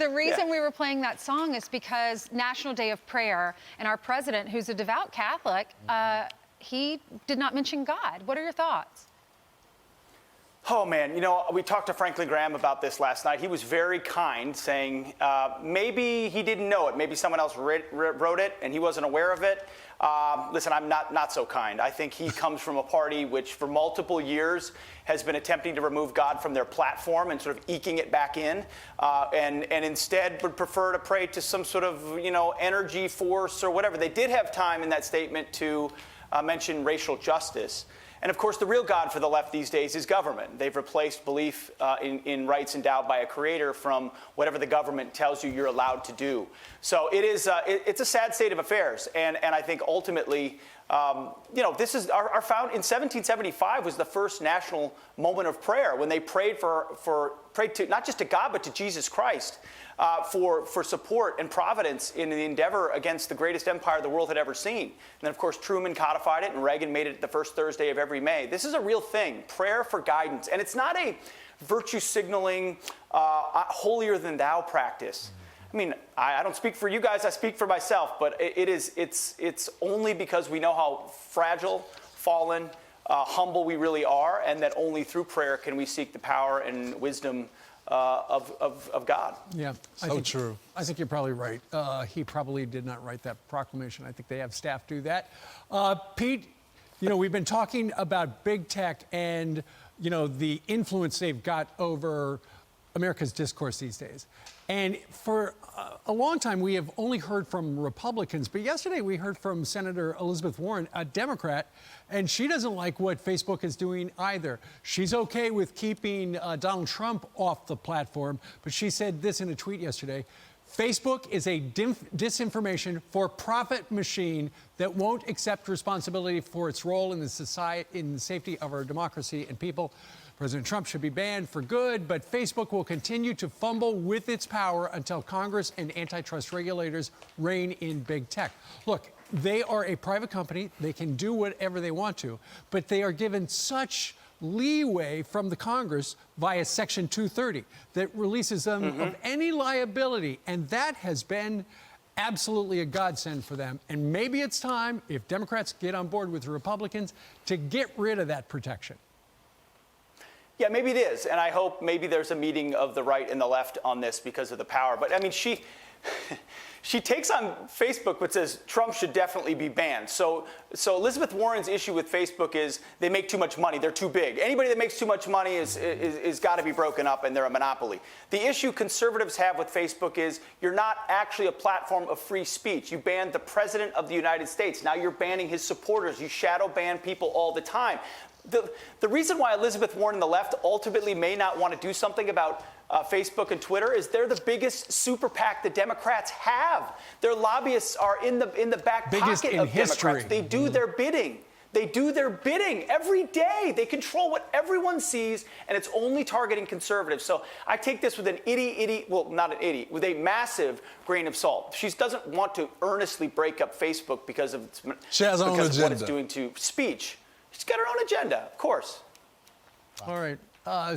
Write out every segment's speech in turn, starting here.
The reason we were playing that song is because National Day of Prayer, and our president, who's a devout Catholic, he did not mention God. What are your thoughts? Oh, man, you know, we talked to Franklin Graham about this last night. He was very kind, saying maybe he didn't know it. Maybe someone else wrote it and he wasn't aware of it. Listen, I'm not so kind. I think he comes from a party which for multiple years has been attempting to remove God from their platform and sort of eking it back in, and instead would prefer to pray to some sort of, you know, energy force or whatever. They did have time in that statement to mention racial justice. And of course, the real God for the left these days is government. They've replaced belief in rights endowed by a creator from whatever the government tells you you're allowed to do. So it is, it's a sad state of affairs. And I think ultimately, you know, this is our found in 1775 was the first national moment of prayer when they prayed prayed to not just to God but to Jesus Christ for support and providence in the endeavor against the greatest empire the world had ever seen. And then of course Truman codified it and Reagan made it the first Thursday of every May. This is a real thing, prayer for guidance, and it's not a virtue signaling, holier than thou practice. I mean, I don't speak for you guys, I speak for myself, but it's only because we know how fragile, fallen, humble we really are, and that only through prayer can we seek the power and wisdom of God. Yeah, True. I think you're probably right. He probably did not write that proclamation. I think they have staff do that. Pete, you know, we've been talking about big tech and, you know, the influence they've got over America's discourse these days. And for a long time, we have only heard from Republicans. But yesterday, we heard from Senator Elizabeth Warren, a Democrat, and she doesn't like what Facebook is doing either. She's okay with keeping Donald Trump off the platform, but she said this in a tweet yesterday. Facebook is a disinformation for profit machine that won't accept responsibility for its role in the society, in the safety of our democracy and people. President Trump should be banned for good, but Facebook will continue to fumble with its power until Congress and antitrust regulators rein in big tech. Look, they are a private company. They can do whatever they want to, but they are given such leeway from the Congress via Section 230 that releases them of any liability, and that has been absolutely a godsend for them. And maybe it's time, if Democrats get on board with the Republicans, to get rid of that protection. Yeah, maybe it is, and I hope maybe there's a meeting of the right and the left on this because of the power. But I mean, she takes on Facebook but says Trump should definitely be banned. So Elizabeth Warren's issue with Facebook is they make too much money, they're too big. Anybody that makes too much money is got to be broken up and they're a monopoly. The issue conservatives have with Facebook is you're not actually a platform of free speech. You banned the president of the United States. Now you're banning his supporters. You shadow ban people all the time. The reason why Elizabeth Warren and the left ultimately may not want to do something about Facebook and Twitter is they're the biggest super PAC the Democrats have. Their lobbyists are in the back pocket of Democrats. They do their bidding. They do their bidding every day. They control what everyone sees, and it's only targeting conservatives. So I take this with an not an itty, with a massive grain of salt. She doesn't want to earnestly break up Facebook because of what it's doing to speech. She's got her own agenda, of course. All right.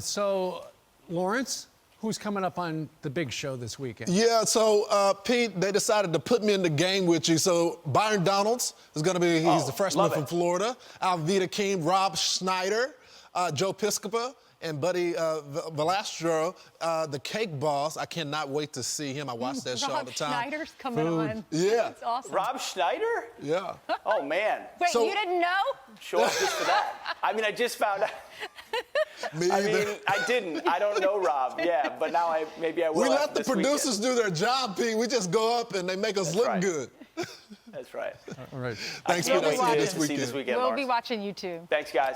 So, Lawrence, who's coming up on the big show this weekend? Yeah, so, Pete, they decided to put me in the game with you. So, Byron Donalds is going to be, he's the freshman from Florida. Alveda King, Rob Schneider, Joe Piscopo, and Buddy Valastro, the cake boss. I cannot wait to see him. I watch that show all the time. Rob Schneider's coming on. Yeah. That's awesome. Rob Schneider? Yeah. Oh, man. Wait, so, you didn't know? Show up just for that. I mean, I just found out. I didn't. I don't know Rob. Yeah, but now maybe I will. We let the producers do their job, Pete. We just go up and they make us look good. That's right. All right. Thanks for watching this weekend. We'll be watching you too. Thanks, guys.